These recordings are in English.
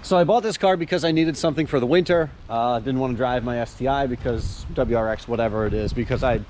So I bought this car because I needed something for the winter. Didn't want to drive my STI because WRX, whatever it is, because I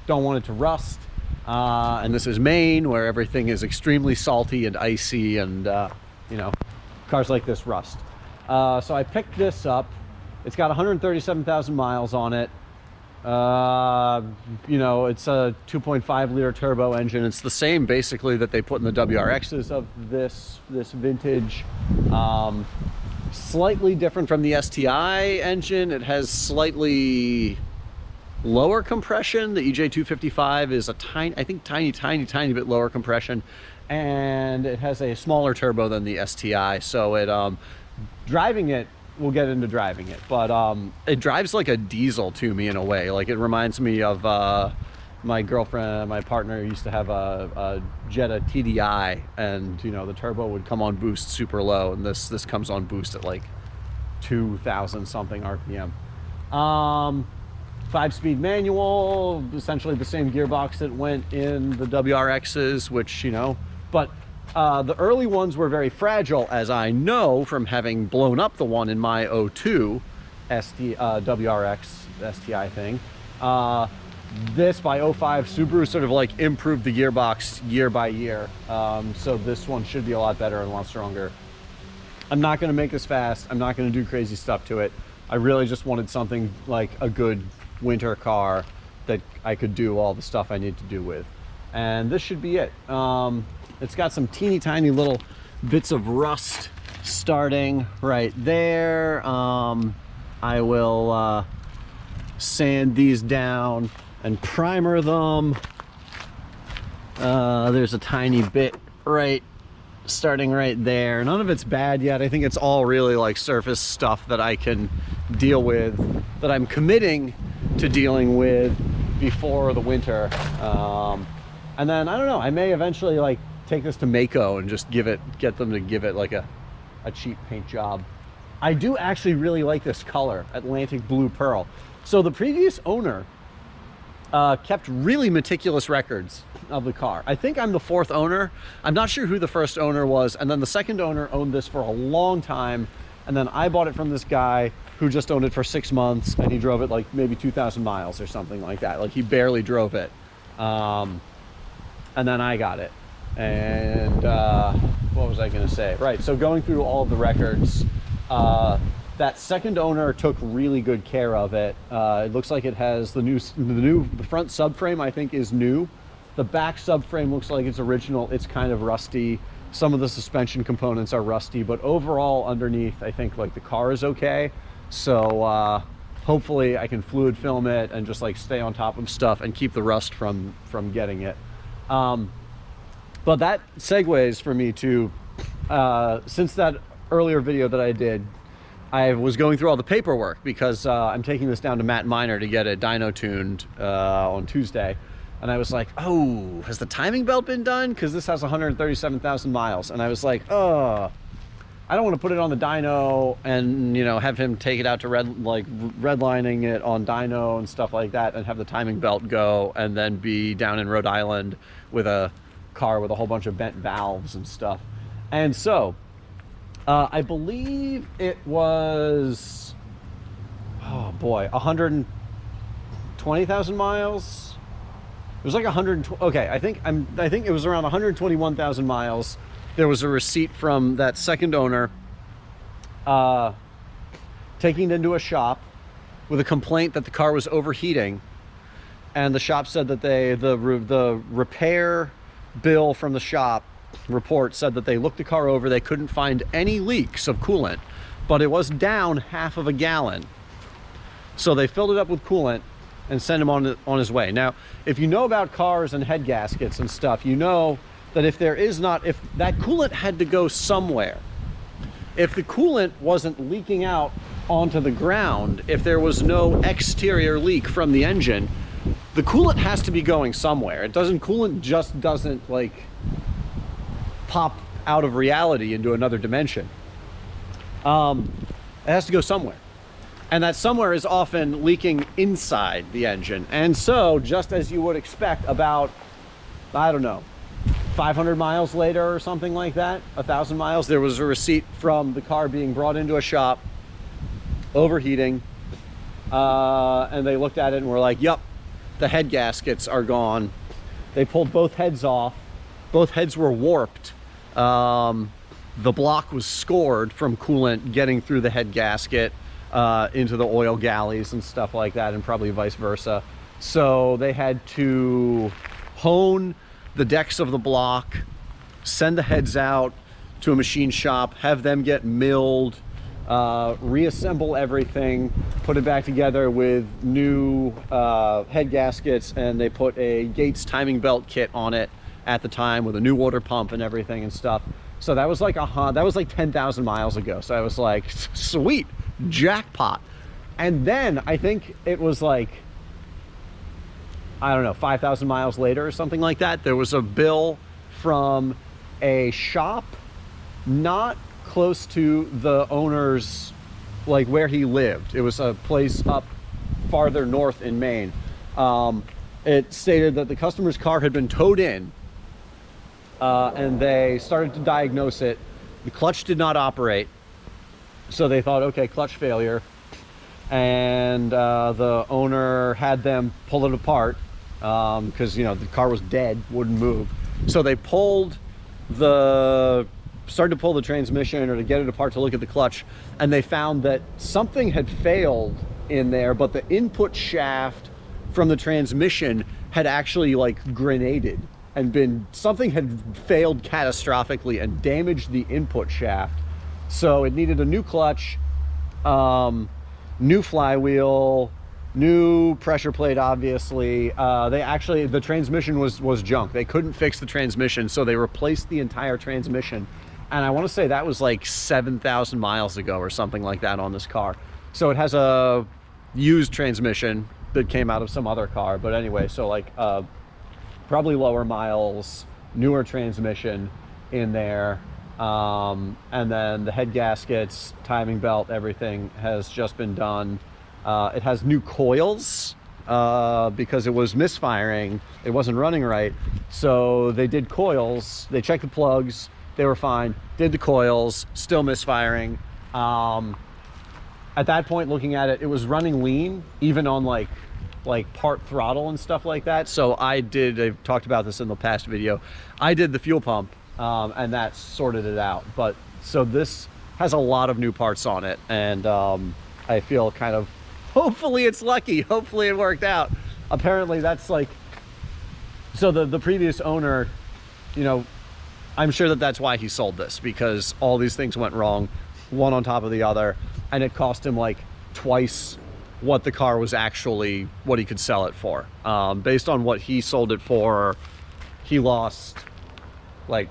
don't want it to rust. And this is Maine, where everything is extremely salty and icy, and you know, cars like this rust. So I picked this up. It's got 137,000 miles on it. You know, it's a 2.5 liter turbo engine. It's the same basically that they put in the WRXs of this vintage. Slightly different from the STI engine. It has slightly lower compression. The EJ255 is a tiny bit lower compression, and it has a smaller turbo than the STI. So it driving it, we'll get into driving it, but it drives like a diesel to me in a way. Like, it reminds me of my girlfriend, my partner used to have a Jetta TDI, and you know, the turbo would come on boost super low, and this comes on boost at like 2,000 something RPM. 5-speed manual, essentially the same gearbox that went in the WRXs, which, you know, but the early ones were very fragile, as I know from having blown up the one in my 02 WRX STI thing. This, by 05 Subaru, sort of like improved the gearbox year by year. So this one should be a lot better and a lot stronger. I'm not going to make this fast. I'm not going to do crazy stuff to it. I really just wanted something like a good winter car that I could do all the stuff I need to do with. And this should be it. It's got some teeny tiny little bits of rust starting right there. I will sand these down and primer them. There's a tiny bit starting right there. None of it's bad yet. I think it's all really like surface stuff that I can deal with, that I'm committing to dealing with before the winter. And then I don't know, I may eventually like take this to Mako and just get them to give it like a cheap paint job. I do actually really like this color, Atlantic Blue Pearl. So the previous owner kept really meticulous records of the car. I think I'm the fourth owner. I'm not sure who the first owner was, and then the second owner owned this for a long time, and then I bought it from this guy who just owned it for 6 months, and he drove it like maybe 2,000 miles or something like that. Like, he barely drove it. And then I got it. And what was I gonna say? Right, so going through all of the records, that second owner took really good care of it. It looks like it has the front subframe, I think, is new. The back subframe looks like it's original. It's kind of rusty. Some of the suspension components are rusty, but overall underneath, I think like the car is okay. So hopefully I can fluid film it and just like stay on top of stuff and keep the rust from getting it. But that segues for me to, since that earlier video that I did, I was going through all the paperwork because I'm taking this down to Matt Miner to get it dyno tuned on Tuesday. And I was like, oh, has the timing belt been done? Because this has 137,000 miles. And I was like, oh, I don't want to put it on the dyno and, you know, have him take it out to redlining it on dyno and stuff like that, and have the timing belt go, and then be down in Rhode Island with a car with a whole bunch of bent valves and stuff. And so I believe it was, oh boy, 120,000 miles. It was like 120. Okay, I think it was around 121,000 miles. There was a receipt from that second owner taking it into a shop with a complaint that the car was overheating, and the shop said that the repair bill from the shop report said that they looked the car over, they couldn't find any leaks of coolant, but it was down half of a gallon. So they filled it up with coolant and sent him on his way. Now, if you know about cars and head gaskets and stuff, you know that if that coolant had to go somewhere, if the coolant wasn't leaking out onto the ground, if there was no exterior leak from the engine, the coolant has to be going somewhere. Coolant just doesn't like pop out of reality into another dimension. It has to go somewhere. And that somewhere is often leaking inside the engine. And so, just as you would expect, about, I don't know, 500 miles later or something like that, 1,000 miles, there was a receipt from the car being brought into a shop, overheating, and they looked at it and were like, yep, the head gaskets are gone. They pulled both heads off. Both heads were warped. The block was scored from coolant getting through the head gasket into the oil galleys and stuff like that, and probably vice versa. So they had to hone the decks of the block, send the heads out to a machine shop, have them get milled, reassemble everything, put it back together with new head gaskets, and they put a Gates timing belt kit on it at the time with a new water pump and everything and stuff. So that was like 10,000 miles ago. So I was like, sweet, jackpot. And then I think it was like, I don't know, 5,000 miles later or something like that, there was a bill from a shop not close to the owner's, like where he lived. It was a place up farther north in Maine. It stated that the customer's car had been towed in, and they started to diagnose it. The clutch did not operate, so they thought, okay, clutch failure. And the owner had them pull it apart, because you know the car was dead, wouldn't move. So they started to pull the transmission or to get it apart to look at the clutch, and they found that something had failed in there, but the input shaft from the transmission had actually like grenaded and something had failed catastrophically and damaged the input shaft. So it needed a new clutch, new flywheel, new pressure plate, obviously. The transmission was junk. They couldn't fix the transmission, so they replaced the entire transmission. And I want to say that was like 7,000 miles ago or something like that on this car. So it has a used transmission that came out of some other car. But anyway, so like probably lower miles, newer transmission in there. And then the head gaskets, timing belt, everything has just been done. It has new coils because it was misfiring. It wasn't running right. So they did coils. They checked the plugs. They were fine. Did the coils. Still misfiring. At that point, looking at it, it was running lean, even on like part throttle and stuff like that. So I've talked about this in the past video. I did the fuel pump, and that sorted it out. But so this has a lot of new parts on it, and I feel kind of, hopefully it's lucky. Hopefully it worked out. Apparently that's like, so the previous owner, you know, I'm sure that that's why he sold this, because all these things went wrong, one on top of the other, and it cost him like twice what the car was actually, what he could sell it for. Based on what he sold it for, he lost like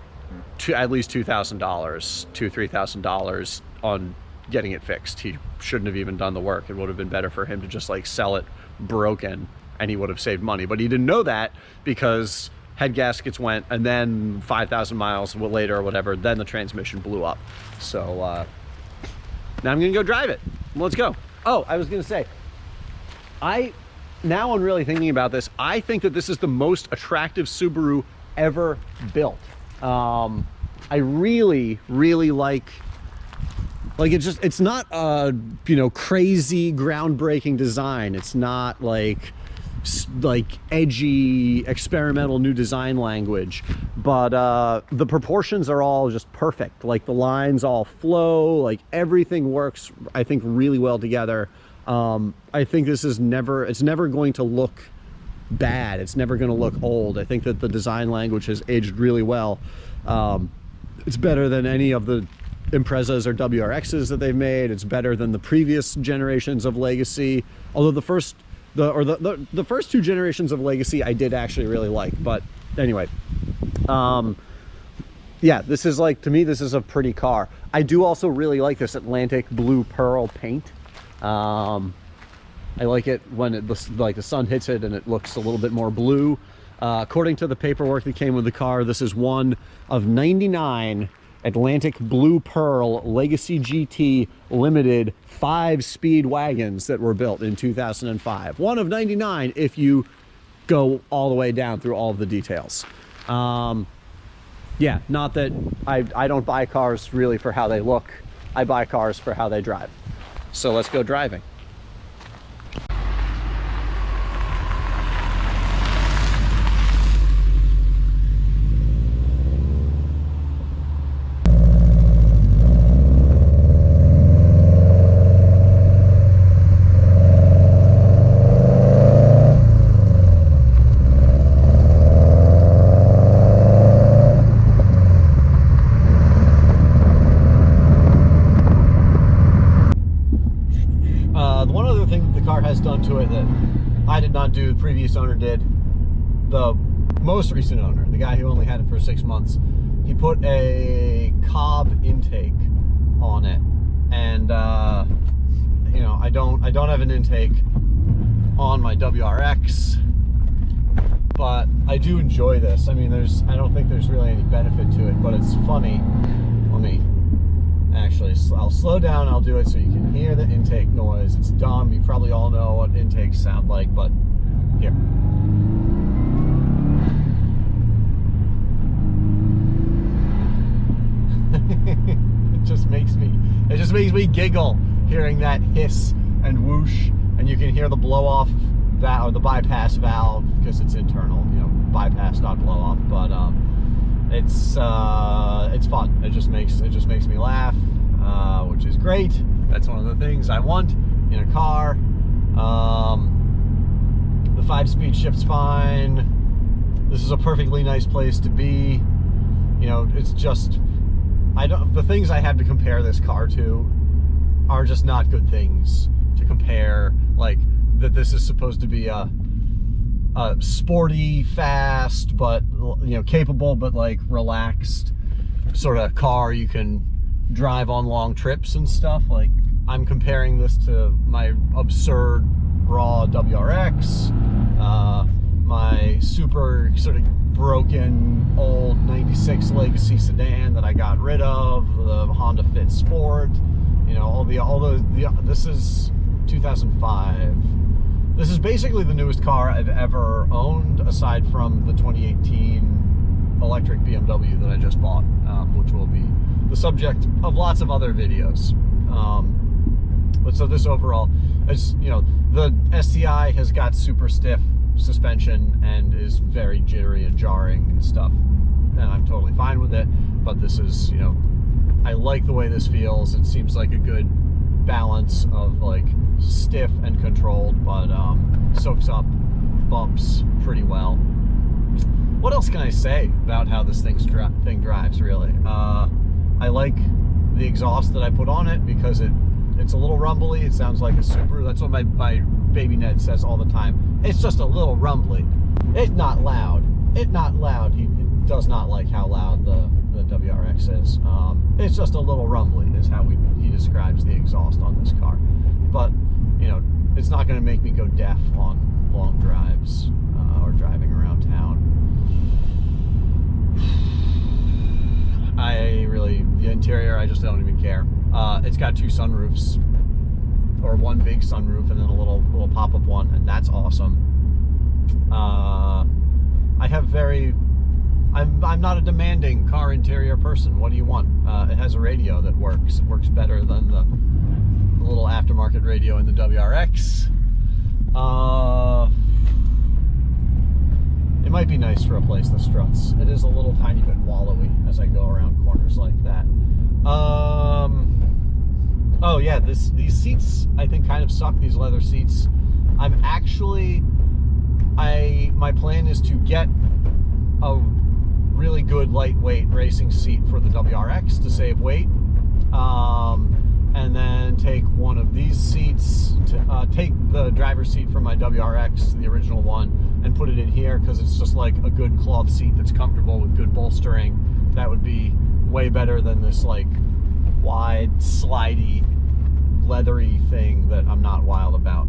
at least $2,000, $3,000 on getting it fixed. He shouldn't have even done the work. It would have been better for him to just like sell it broken, and he would have saved money. But he didn't know that, because head gaskets went, and then 5,000 miles later or whatever, then the transmission blew up. So now I'm gonna go drive it. Let's go. Oh, I was gonna say, now I'm really thinking about this, I think that this is the most attractive Subaru ever built. I really, really like it's not a, you know, crazy groundbreaking design. It's not like edgy experimental new design language, but the proportions are all just perfect. Like the lines all flow, like everything works, I think, really well together. I think this is it's never going to look bad. It's never going to look old. I think that the design language has aged really well. It's better than any of the Imprezas or WRXs that they've made. It's better than the previous generations of Legacy, although the first two generations of Legacy I did actually really like. But anyway, yeah, this is like, to me, this is a pretty car. I do also really like this Atlantic blue pearl paint. I like it when like the sun hits it and it looks a little bit more blue. According to the paperwork that came with the car, this is one of 99 Atlantic Blue Pearl Legacy GT Limited 5-speed wagons that were built in 2005. One of 99 if you go all the way down through all of the details. yeah, not that I don't buy cars really for how they look. I buy cars for how they drive. So let's go driving. One other thing the car has done to it that I did not do, the previous owner did. The most recent owner, the guy who only had it for 6 months, he put a Cobb intake on it, and you know, I don't have an intake on my WRX, but I do enjoy this. I mean, I don't think there's really any benefit to it, but it's funny. Let me actually, I'll slow down, I'll do it so you can hear the intake noise. It's dumb, you probably all know what intakes sound like, but here. it just makes me giggle hearing that hiss and whoosh, and you can hear the blow off valve, or the bypass valve, because it's internal, you know, bypass, not blow off, but it's fun. It just makes me laugh, which is great. That's one of the things I want in a car. The 5-speed shift's fine. This is a perfectly nice place to be. You know, it's just, the things I have to compare this car to are just not good things to compare. Like, that this is supposed to be a sporty, fast, but, you know, capable, but like relaxed sort of car you can drive on long trips and stuff. Like, I'm comparing this to my absurd raw WRX, my super sort of broken old 96 Legacy sedan that I got rid of, the Honda Fit Sport, you know, this is 2005. This is basically the newest car I've ever owned, aside from the 2018 electric BMW that I just bought, which will be the subject of lots of other videos. But so this overall, is, you know, the STI has got super stiff suspension and is very jittery and jarring and stuff, and I'm totally fine with it. But this is, you know, I like the way this feels. It seems like a good balance of like stiff and controlled, but soaks up bumps pretty well. What else can I say about how this thing drives, really? I like the exhaust that I put on it, because it's a little rumbly. It sounds like a Subaru. That's what my baby Ned says all the time. It's just a little rumbly. It's not loud. It's not loud. He does not like how loud the WRX is. It's just a little rumbly is how he describes the exhaust on this car. But, you know, it's not going to make me go deaf on long drives or driving around town. The interior, I just don't even care. It's got 2 sunroofs, or 1 big sunroof and then a little pop-up one, and that's awesome. I'm not a demanding car interior person. What do you want? It has a radio that works. It works better than the little aftermarket radio in the WRX. It might be nice to replace the struts. It is a little tiny bit wallowy as I go around corners like that. Oh yeah, these seats I think kind of suck, these leather seats. My plan is to get a really good lightweight racing seat for the WRX to save weight, and then take one of these seats, take the driver's seat from my WRX, the original one, and put it in here, because it's just like a good cloth seat that's comfortable with good bolstering. That would be way better than this like wide, slidey, leathery thing that I'm not wild about.